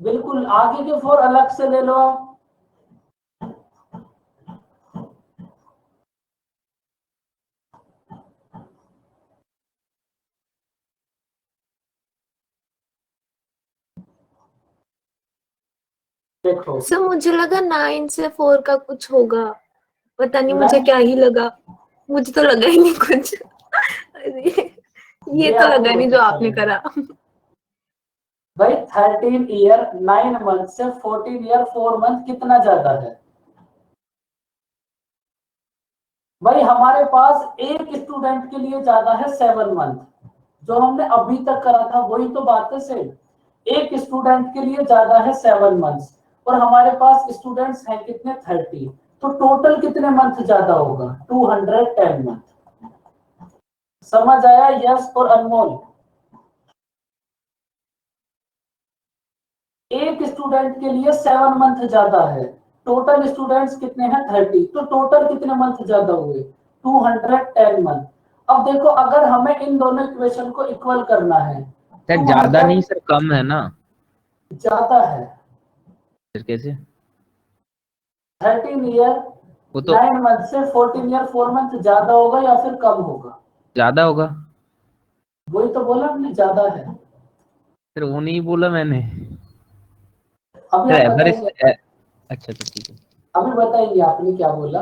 बिल्कुल, आगे के 4 अलग से ले लो। देखो सर मुझे लगा 9 से 4 का कुछ होगा, पता नहीं मुझे 9 क्या ही लगा। मुझे तो लगा ही नहीं कुछ। अरे, ये तो आपको लगा नहीं बहुत जो अच्छा आपने लगा। करा। भाई 13 ईयर 9 मंथ से 14 ईयर 4 मंथ कितना ज्यादा है। भाई हमारे पास एक स्टूडेंट के लिए ज्यादा है 7 मंथ। जो हमने अभी तक करा था वही तो बात है सेम। एक स्टूडेंट के लिए ज्यादा है 7 मंथ्स, और हमारे पास स्टूडेंट्स हैं कितने, 30। तो टोटल कितने मंथ ज्यादा होगा, 210 मंथ। समझ आया यस और अनमोल। एक स्टूडेंट के लिए 7 मंथ ज्यादा है, टोटल स्टूडेंट्स कितने हैं, 30। तो टोटल कितने मंथ ज्यादा हुए, 210 मंथ। अब देखो अगर हमें इन दोनों इक्वेशन को इक्वल करना है, सर ज्यादा नहीं सर, कम है ना। ज्यादा है। सर कैसे, 13 ईयर वो तो 9 मंथ से 14 ईयर 4 मंथ ज्यादा होगा या फिर कम होगा। ज्यादा होगा। वही तो बोला हमने, ज्यादा है। सर वो नहीं बोला मैंने। अभी सर आप एवरेज, बताइए। अच्छा तो ठीक है। अभी बताइए आपने क्या बोला।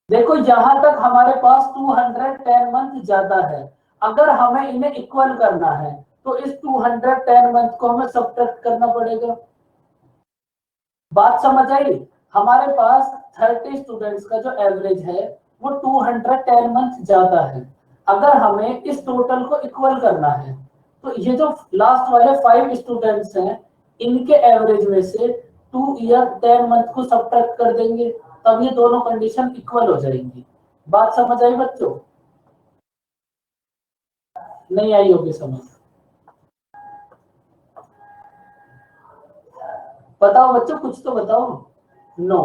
देखो यहां तक हमारे पास 210 मंथ ज्यादा है। अगर हमें इन्हें इक्वल करना है तो इस 210 मंथ को हमें सब्ट्रैक्ट करना पड़ेगा। बात समझ आई। हमारे पास 30 स्टूडेंट्स का जो एवरेज है वो 210 मंथ ज्यादा है। अगर हमें इस टोटल को इक्वल करना है तो ये जो लास्ट वाले 5 स्टूडेंट्स हैं इनके एवरेज में से 2 ईयर 10 मंथ को सब्ट्रैक्ट कर देंगे, तब ये दोनों कंडीशन इक्वल हो जाएंगी। बात समझ आई बच्चों, नहीं आई होगी समझ। बताओ बच्चों, कुछ तो बताओ। नो,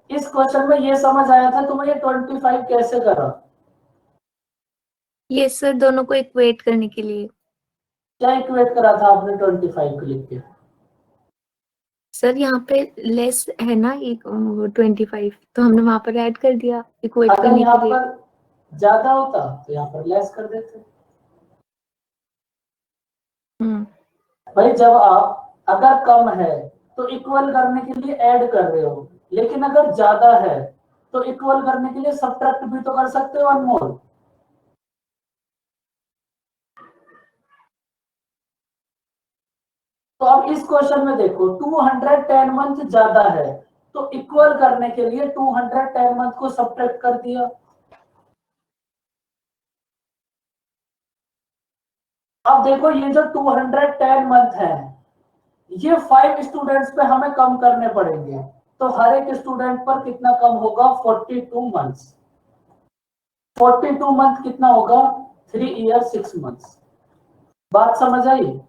इस क्वेश्चन में ये समझ आया था तुम्हें ये 25 कैसे करा। ये सर दोनों को इक्वेट करने के लिए। क्या इक्वेट करा था आपने 25 को लिख के। सर यहाँ पे लेस है ना एक 25, तो हमने वहां पर ऐड कर दिया इक्वेट अगर करने यहाँ के लिए। पर ज्यादा होता तो यहाँ पर लेस कर देते। हम्म। भाई जब आप अगर कम है तो इक्वल करने के लिए ऐड कर रहे हो, लेकिन अगर ज्यादा है तो इक्वल करने के लिए सब्ट्रैक्ट भी तो कर सकते हो अनमोल। तो अब इस क्वेश्चन में देखो 210 मंथ ज्यादा है, तो इक्वल करने के लिए 210 मंथ को सब्ट्रैक्ट कर दिया। अब देखो ये जो 210 मंथ है ये 5 स्टूडेंट्स पे हमें कम करने पड़ेंगे, तो हर एक स्टूडेंट पर कितना कम होगा? 42 मंथ्स। 42 मंथ कितना होगा? 3 ईयर 6 मंथ्स। बात समझ आई?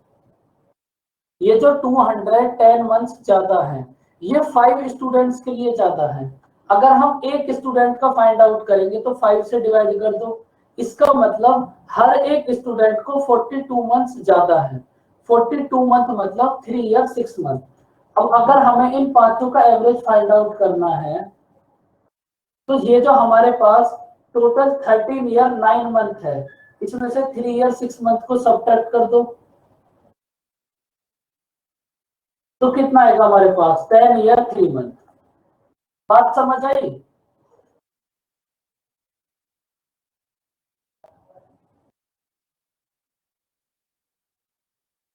ये जो 210 मंथ्स ज्यादा है ये 5 स्टूडेंट्स के लिए ज्यादा है। अगर हम एक स्टूडेंट का फाइंड आउट करेंगे तो 5 से डिवाइड कर दो, इसका मतलब हर एक स्टूडेंट को 42 मंथ्स ज्यादा है। 42 मंथ मतलब 3 ईयर 6 मंथ। अब अगर हमें इन पांचों का एवरेज फाइंड आउट करना है तो ये जो हमारे पास टोटल 13 ईयर 9 मंथ है, इसमें से 3 ईयर 6 मंथ को सब्ट्रैक्ट कर दो तो कितना आएगा हमारे पास? 10 ईयर 3 मंथ। बात समझ आई?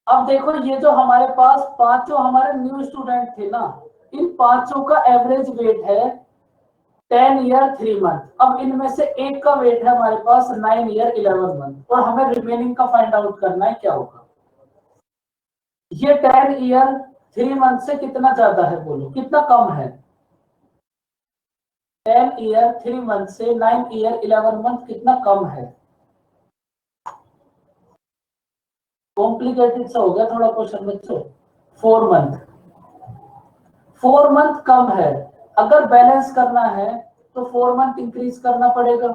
अब देखो ये जो हमारे पास पांचों हमारे न्यू स्टूडेंट थे ना, इन पांचों का एवरेज वेट है 10 ईयर 3 मंथ। अब इनमें से एक का वेट है हमारे पास 9 ईयर 11 मंथ और हमें रिमेनिंग का फाइंड आउट करना है क्या होगा। ये 10 ईयर 3 मंथ से कितना ज्यादा है? बोलो कितना कम है? 10 ईयर 3 मंथ से 9 ईयर 11 मंथ कितना कम है? कॉम्प्लिकेटेड सा हो गया थोड़ा क्वेश्चन बच्चों। 4 मंथ। 4 मंथ कम है। अगर बैलेंस करना है तो 4 मंथ इंक्रीज करना पड़ेगा।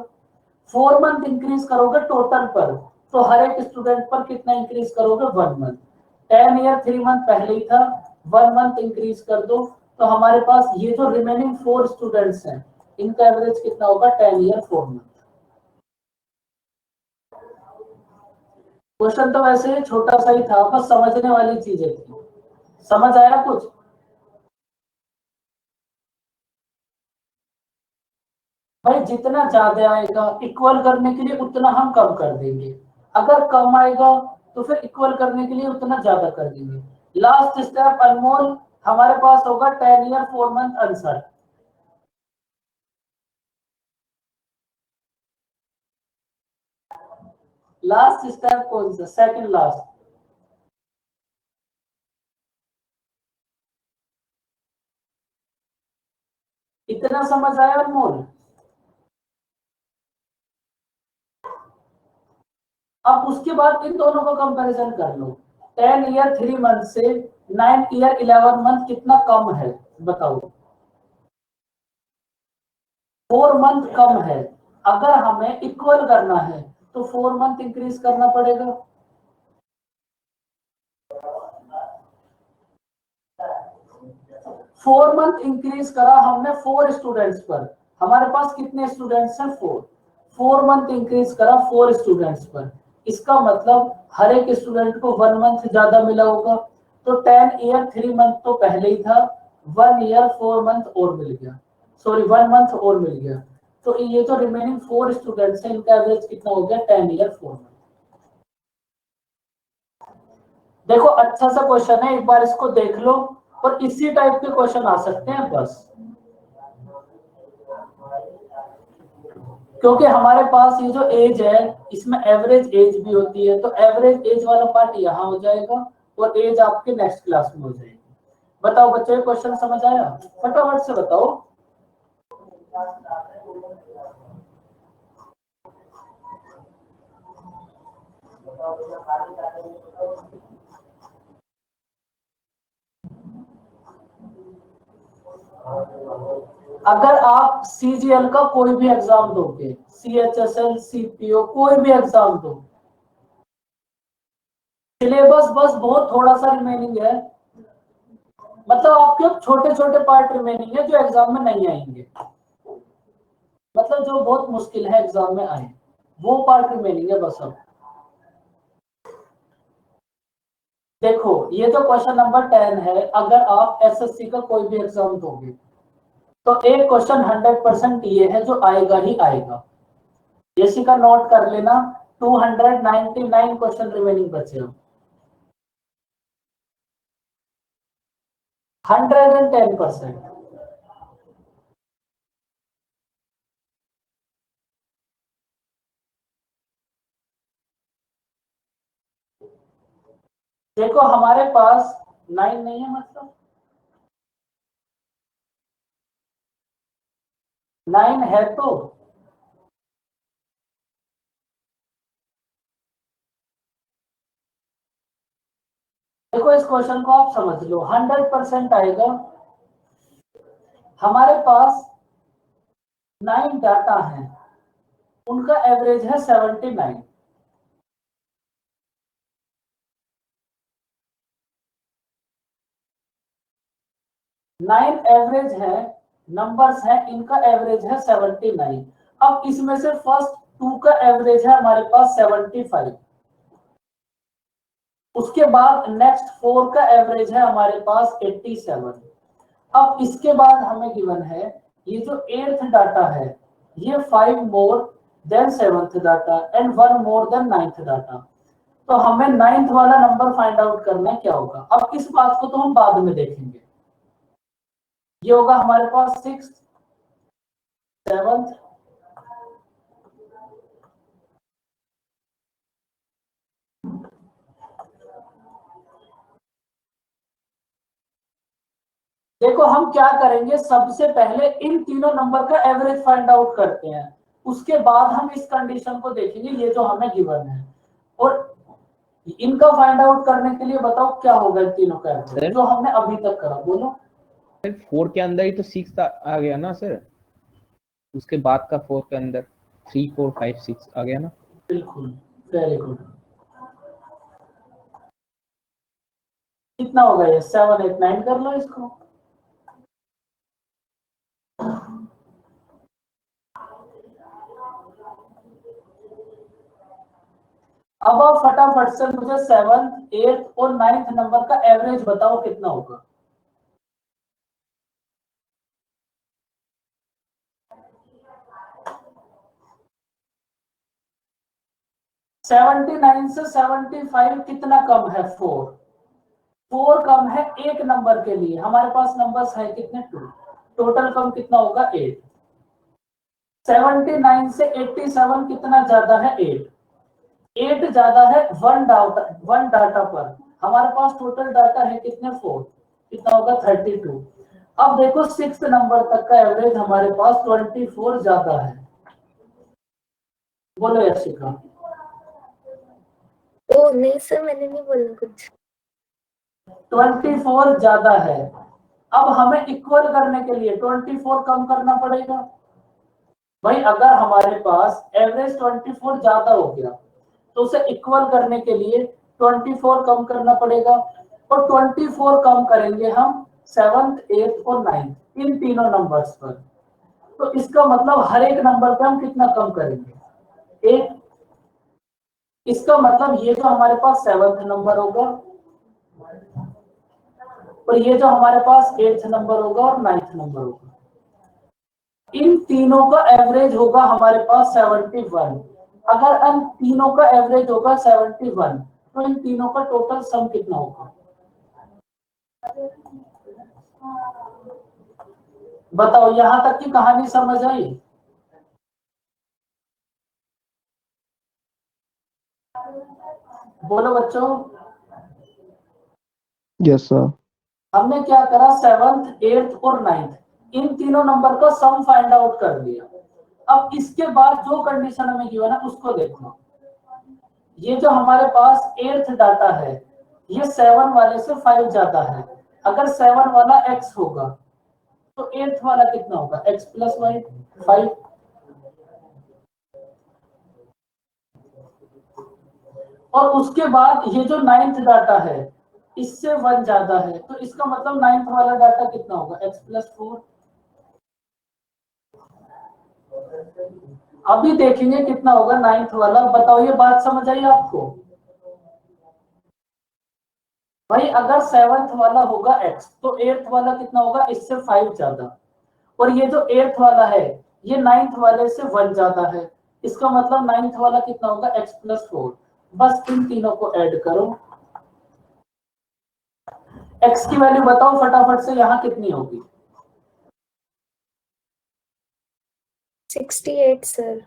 4 मंथ इंक्रीज करोगे टोटल पर तो हर एक स्टूडेंट पर कितना इंक्रीज करोगे? 1 मंथ। 10 ईयर 3 मंथ पहले ही था, 1 मंथ इंक्रीज कर दो तो हमारे पास ये जो रिमेनिंग 4 स्टूडेंट्स हैं इनका एवरेज कितना होगा? 10 ईयर 4 मंथ। क्वेश्चन तो वैसे छोटा सा ही था, बस समझने वाली चीजें थी। समझ आया कुछ? भाई जितना ज्यादा आएगा इक्वल करने के लिए उतना हम कम कर देंगे, अगर कम आएगा तो फिर इक्वल करने के लिए उतना ज्यादा कर देंगे। लास्ट स्टेप अनमोल हमारे पास होगा 10 year 4 month answer. Last step कौन सा? Second last. इतना समझ आया अनमोल? अब उसके बाद इन दोनों को कंपैरिजन कर लो। 10 ईयर 3 मंथ से 9 ईयर 11 मंथ कितना कम है बताओ? 4 मंथ कम है। अगर हमें इक्वल करना है तो 4 मंथ इंक्रीज करना पड़ेगा। फोर मंथ इंक्रीज करा हमने 4 स्टूडेंट्स पर, हमारे पास कितने स्टूडेंट्स हैं? 4। 4 मंथ इंक्रीज करा 4 स्टूडेंट्स पर, इसका मतलब हर एक स्टूडेंट को 1 मंथ ज्यादा मिला होगा। तो 10 ईयर 3 मंथ तो पहले ही था, 1 ईयर 4 मंथ और मिल गया, सॉरी 1 मंथ और मिल गया। तो ये जो रिमेनिंग 4 स्टूडेंट्स हैं इनका एवरेज कितना हो गया? 10 ईयर 4 मंथ। देखो अच्छा सा क्वेश्चन है, एक बार इसको देख लो और इसी टाइप के क्वेश्चन आ सकते हैं बस, क्योंकि हमारे पास ये जो एज है इसमें एवरेज एज भी होती है, तो एवरेज एज वाला पार्ट यहाँ हो जाएगा और एज आपके नेक्स्ट क्लास में हो जाएगी। बताओ बच्चों ये क्वेश्चन समझ आया? फटाफट से बताओ। अगर आप सीजीएल का कोई भी एग्जाम दोगे, सीएचएसएल, सीपीओ, कोई भी एग्जाम दो, सिलेबस बस बहुत थोड़ा सा रिमेनिंग है, मतलब आपके छोटे छोटे पार्ट रिमेनिंग है जो एग्जाम में नहीं आएंगे, मतलब जो बहुत मुश्किल है एग्जाम में आए वो पार्ट रिमेनिंग है बस। अब देखो ये जो क्वेश्चन नंबर 10 है, अगर आप एसएससी का कोई भी एग्जाम दोगे तो एक क्वेश्चन 100% ये है जो आएगा ही आएगा। इसी का नोट कर लेना, 299 क्वेश्चन रिमेनिंग बचे हैं। 110%। देखो हमारे पास 9 नहीं है, मतलब 9 है तो देखो इस क्वेश्चन को आप समझ लो, 100% आएगा। हमारे पास 9 डाटा है, उनका एवरेज है 79। 9 एवरेज है, नंबर्स है, इनका एवरेज है 79। अब इसमें से फर्स्ट 2 का एवरेज है हमारे पास 75। उसके बाद नेक्स्ट 4 का एवरेज है हमारे पास 87। अब इसके बाद हमें गिवन है ये जो 8th डाटा है, ये 5 more than 7th data and 1 more than 9th data. तो हमें 9th वाला नंबर फाइंड आउट करना है, क्या होगा। अब इस बात को तो हम बाद में देखेंगे। ये होगा हमारे पास 6th 7th देखो हम क्या करेंगे, सबसे पहले इन तीनों नंबर का एवरेज फाइंड आउट करते हैं, उसके बाद हम इस कंडीशन को देखेंगे, ये जो हमें गिवन है। और इनका फाइंड आउट करने के लिए बताओ क्या होगा इन तीनों का एवरेज जो हमने अभी तक करा। बोलो 4 के अंदर ही तो 6 आ गया ना सर, उसके बाद का 4 के अंदर 3 4 5 6 आ गया ना। बिल्कुल, वेरी गुड। कितना होगा ये, 7 8 9 कर लो इसको। अब आप फटाफट से मुझे 7th 8th और 9th नंबर का एवरेज बताओ कितना होगा। सेवेंटी 9 से 75 कितना कम है, 4 कम है एक नंबर के लिए। हमारे पास नंबर्स है कितने, 2, टोटल कम कितना होगा 8। 79 से 87 कितना ज्यादा है, 8 ज्यादा है 1 डाटा पर। हमारे पास टोटल डाटा है कितने, 4, कितना होगा 32। अब देखो 6 नंबर तक का एवरेज हमारे पास 24 ज्यादा है। बोलो यशिका। ओ नहीं सर, मैंने नहीं बोला कुछ। 24 ज्यादा है। अब हमें इक्वल करने के लिए 24 कम करना पड़ेगा। भाई अगर हमारे पास एवरेज 24 ज्यादा हो गया तो उसे इक्वल करने के लिए 24 कम करना पड़ेगा। और 24 कम करेंगे हम 7th 8th और 9th इन तीनों नंबर्स पर। तो इसका मतलब हर एक नंबर पे हम कितना कम करेंगे, 1। इसका मतलब ये जो हमारे पास 7th नंबर होगा और ये जो हमारे पास 8th नंबर होगा और 9th नंबर होगा, इन तीनों का एवरेज होगा हमारे पास 71। अगर इन तीनों का एवरेज होगा 71 तो इन तीनों का टोटल सम कितना होगा, बताओ। यहां तक की कहानी समझ आई। बोलो बच्चों। Yes sir. हमने क्या करा, 7th 8th और 9th इन तीनों नंबर का सम फाइंड आउट कर लिया। अब इसके बाद जो कंडीशन हमें गिवन है उसको देखो। ये जो हमारे पास 8th डाटा है, ये 7 वाले से 5 ज्यादा है। अगर 7 वाला x होगा तो 8th वाला कितना होगा, x प्लस वाई 5। और उसके बाद ये जो 9th डाटा है इससे 1 ज्यादा है, तो इसका मतलब 9th वाला डाटा कितना होगा, x प्लस 4। अभी देखेंगे कितना होगा 9th वाला। बताओ ये बात समझ आई आपको। भाई अगर 7th वाला होगा x तो 8th वाला कितना होगा, इससे 5 ज्यादा। और ये जो 8th वाला है ये 9th वाले से 1 ज्यादा है। इसका मतलब 9th वाला कितना होगा, x प्लस 4। बस इन तीनों को ऐड करो। x की वैल्यू बताओ फटाफट से, यहाँ कितनी होगी। 68 सर।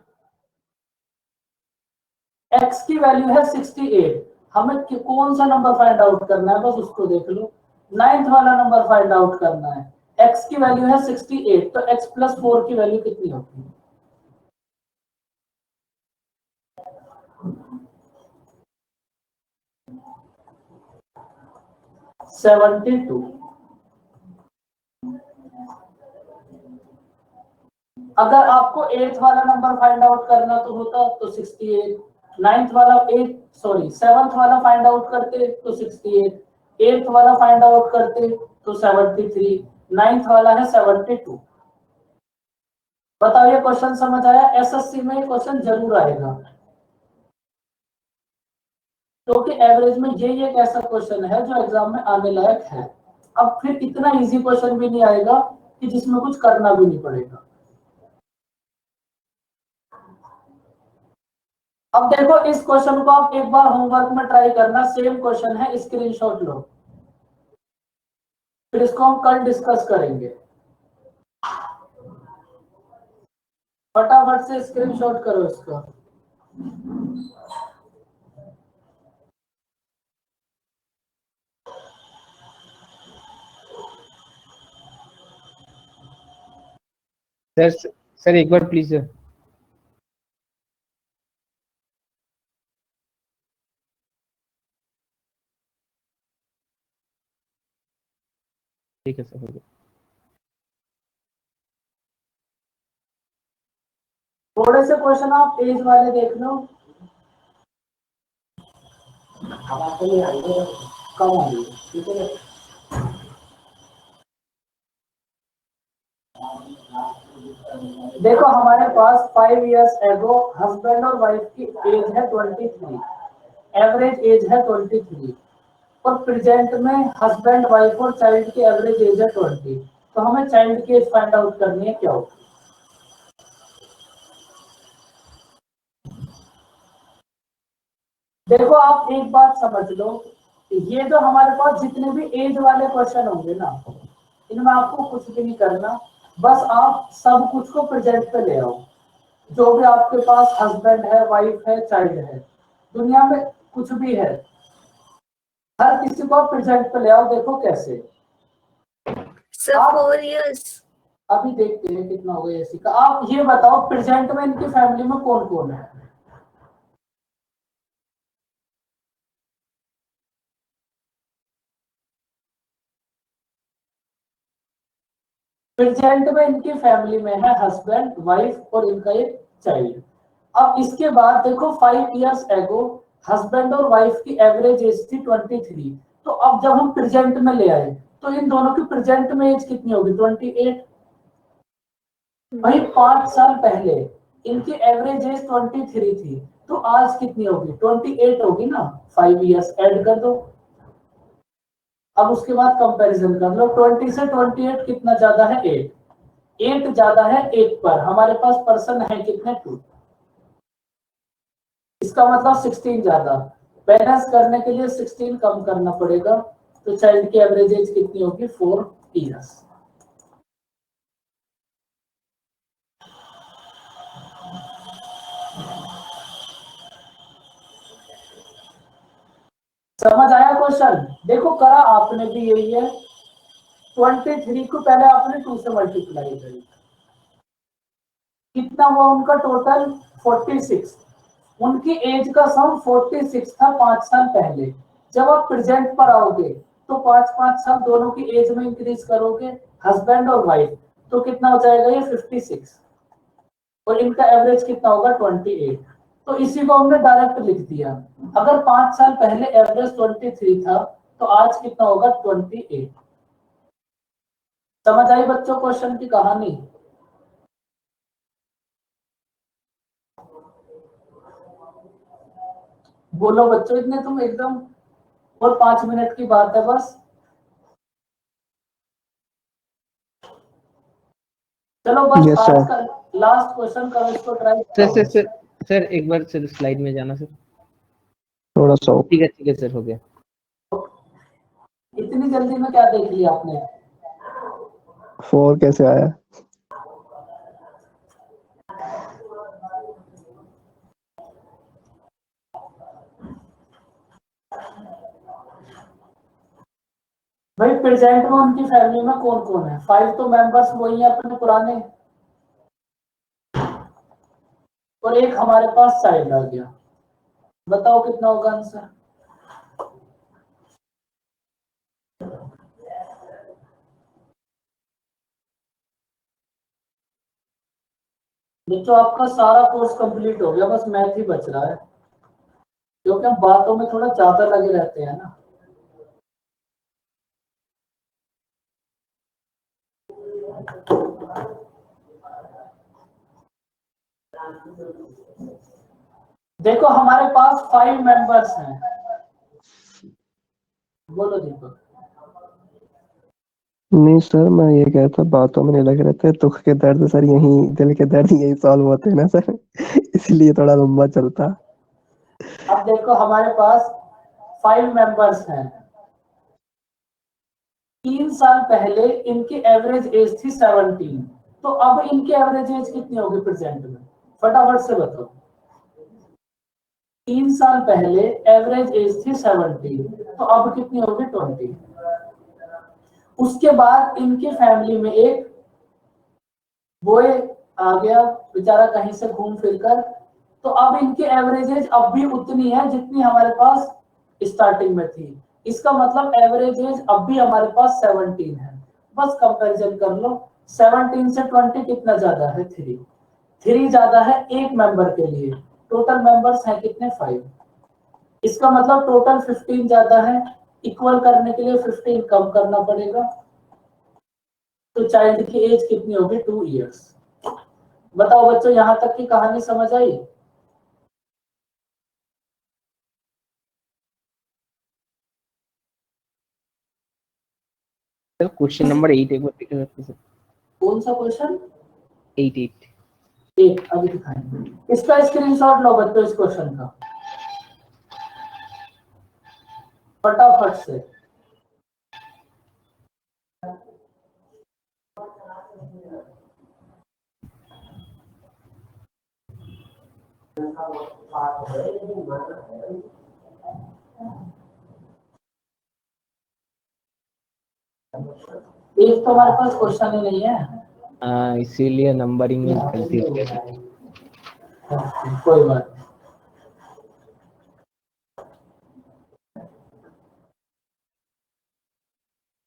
x की वैल्यू है 68। हमें कौन सा नंबर फाइंड आउट करना है, बस उसको देख लो। 9th वाला नंबर फाइंड आउट करना है। x की वैल्यू है 68, तो x प्लस 4 की वैल्यू कितनी होती है? $72। अगर आपको 8th वाला नंबर फाइंड आउट करना तो होता तो 68, 9th वाला 7th वाला फाइंड आउट करते तो 68, 8th वाला फाइंड आउट करते तो 73, 9th वाला है 72। बताओ ये क्वेश्चन समझ आया? एसएससी में ये क्वेश्चन जरूर आएगा, क्योंकि एवरेज में ये एक ऐसा क्वेश्चन है जो एग्जाम में आने लायक है। अब फिर इतना इजी क्वेश्चन भी नहीं आएगा कि जिसमें कुछ करना भी नहीं पड़ेगा। अब देखो इस क्वेश्चन को आप एक बार होमवर्क में ट्राई करना, सेम क्वेश्चन है, स्क्रीनशॉट लो, फिर इसको हम कल डिस्कस करेंगे। फटाफट से स्क्रीनशॉट करो इसका। सर सर एक बार प्लीज सर। ठीक है सर, हो गया। थोड़े से क्वेश्चन आप एज वाले देख लो। अब आपको ये आएगा कम आएगी, ठीक है। देखो हमारे पास 5 years एगो हस्बैंड और वाइफ की एज है 23, एवरेज एज है 23, और प्रेजेंट में हस्बैंड वाइफ और चाइल्ड की एवरेज एज है 20। तो हमें चाइल्ड की एज फाइंड आउट करनी है, क्या होगी? देखो आप एक बात समझ लो, ये जो हमारे पास जितने भी एज वाले क्वेश्चन होंगे ना, इनमें आपको कुछ भी नहीं करना, बस आप सब कुछ को प्रेजेंट पे ले आओ। जो भी आपके पास हस्बैंड है, वाइफ है, चाइल्ड है, दुनिया में कुछ भी है, हर किसी को प्रेजेंट पे ले आओ। देखो कैसे। सर आप 4 years। अभी देखते हैं कितना होगा एसी का। आप ये बताओ प्रेजेंट में इनकी फैमिली में कौन कौन है? प्रेजेंट में इनकी फैमिली में है हस्बैंड, वाइफ और इनका एक चाइल्ड। अब इसके बाद देखो 5 years एगो हस्बैंड और वाइफ की एवरेज एज थी 23। तो अब जब हम प्रेजेंट में ले आए तो इन दोनों की प्रेजेंट में एज कितनी होगी? 28। भाई 5 साल पहले इनकी एवरेज एज 23 थी, तो आज कितनी होगी? 28 होगी ना। 5 years ऐड कर दो। अब उसके बाद कंपैरिजन कर लो, 20 से 28 कितना ज्यादा है? 8 ज्यादा है 1 पर। हमारे पास पर्सन है कितने? 2। इसका मतलब 16 ज्यादा। बैलेंस करने के लिए 16 कम करना पड़ेगा, तो चाइल्ड की एवरेज एज कितनी होगी? 4 years। समझ आया क्वेश्चन? देखो करा आपने भी यही है, 23 को पहले आपने 2 से मल्टीप्लाई करी, कितना हुआ उनका टोटल? 46। उनकी एज का सम 46 था 5 साल पहले। जब आप प्रेजेंट पर आओगे तो 5-5 साल दोनों की एज में इंक्रीज करोगे, हस्बैंड और वाइफ, तो कितना हो जाएगा ये? 56। और इनका एवरेज कितना होगा? 28। तो इसी को हमने डायरेक्ट लिख दिया। अगर 5 साल पहले एवरेज 23 था तो आज कितना होगा? 28। समझ आई बच्चों क्वेश्चन की कहानी? बोलो बच्चों, इतने तुम एकदम, और 5 मिनट की बात है बस। चलो बस Yes, आज sir. का लास्ट क्वेश्चन करो, इसको ट्राई सर करो। सर सर सर एक बार सर स्लाइड में जाना सर। थोड़ा सा ठीक है सर, हो गया। इतनी जल्दी में क्या देख लिया आपने? 4 कैसे आया? भाई प्रेजेंट में उनकी फैमिली में कौन कौन है? 5 तो मेंबर्स वही है अपने पुराने, और एक हमारे पास चाइल्ड आ गया। बताओ कितना होगा आंसर? बच्चों आपका सारा कोर्स कंप्लीट हो गया, बस मैथ ही बच रहा है, क्योंकि हम बातों में थोड़ा ज्यादा लगे रहते हैं ना। देखो हमारे पास 5 मेंबर्स हैं। बोलो दीपक। नहीं सर, मैं ये कहता बातों में नहीं लगे रहते, दुख के दर्द सर यही, दिल के दर्द यही सॉल्व होते हैं ना सर, इसलिए थोड़ा लंबा चलता। अब देखो हमारे पास 5 मेंबर्स हैं। 3 साल पहले इनकी एवरेज एज थी 17, तो अब इनकी एवरेज एज कितनी होगी प्रेजेंट में? फटाफट से बताओ। 3 साल पहले एवरेज एज थी 17, तो अब कितनी होगी? 20। उसके बाद इनकी फैमिली में एक बॉय आ गया, बेचारा कहीं से घूम फिर कर, तो अब इनकी एवरेज एज अब भी उतनी है जितनी हमारे पास स्टार्टिंग में थी। इसका मतलब एवरेज एज अब भी हमारे पास 17 है। बस कंपैरिजन कर लो, 17 से 20 कितना ज्यादा है? 3 ज्यादा है एक मेंबर के लिए। टोटल मेंबर्स हैं कितने? 5। इसका मतलब टोटल 15 ज्यादा है। इक्वल करने के लिए 15 कम करना पड़ेगा, तो चाइल्ड की एज कितनी होगी? 2 इयर्स। बताओ बच्चों, यहां तक की कहानी समझ आई? सर क्वेश्चन नंबर 8 एक बार दिखा सकते हैं सर? कौन सा क्वेश्चन? 8 एक अभी दिखाएंगे। इसका स्क्रीनशॉट लो बच्चों इस क्वेश्चन का, फटाफट से। एक तो हमारे पास क्वेश्चन ही नहीं है। हाँ, इसीलिए नंबरिंग में गलती हो गई। कोई बात नहीं।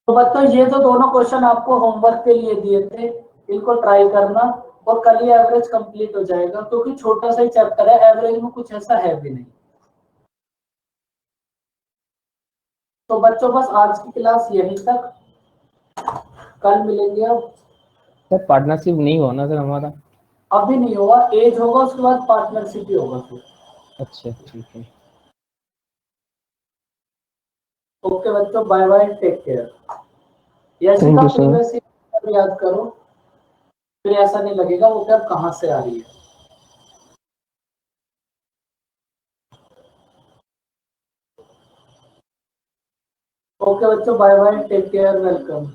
तो बच्चों ये तो दोनों क्वेश्चन आपको होमवर्क के लिए दिए थे, इनको ट्राई करना, और कल ये एवरेज कंप्लीट हो जाएगा, क्योंकि छोटा सा ही चैप्टर है, एवरेज में कुछ ऐसा है भी नहीं। तो बच्चों बस आज की क्लास यहीं तक, कल मिलेंगे। अब सर पार्टनरशिप नहीं हुआ ना सर हमारा? अभी नहीं होगा, एज होगा उसके बाद पार्टनरशिप ही होगा फिर। अच्छा ठीक है। ओके बच्चों, bye bye, take care. Yashi thank का यू सर। प्रीवियस ईयर याद करो, फिर ऐसा नहीं लगेगा वो क्या कहां से आ रही है। ओके बच्चों, bye bye, take care, welcome.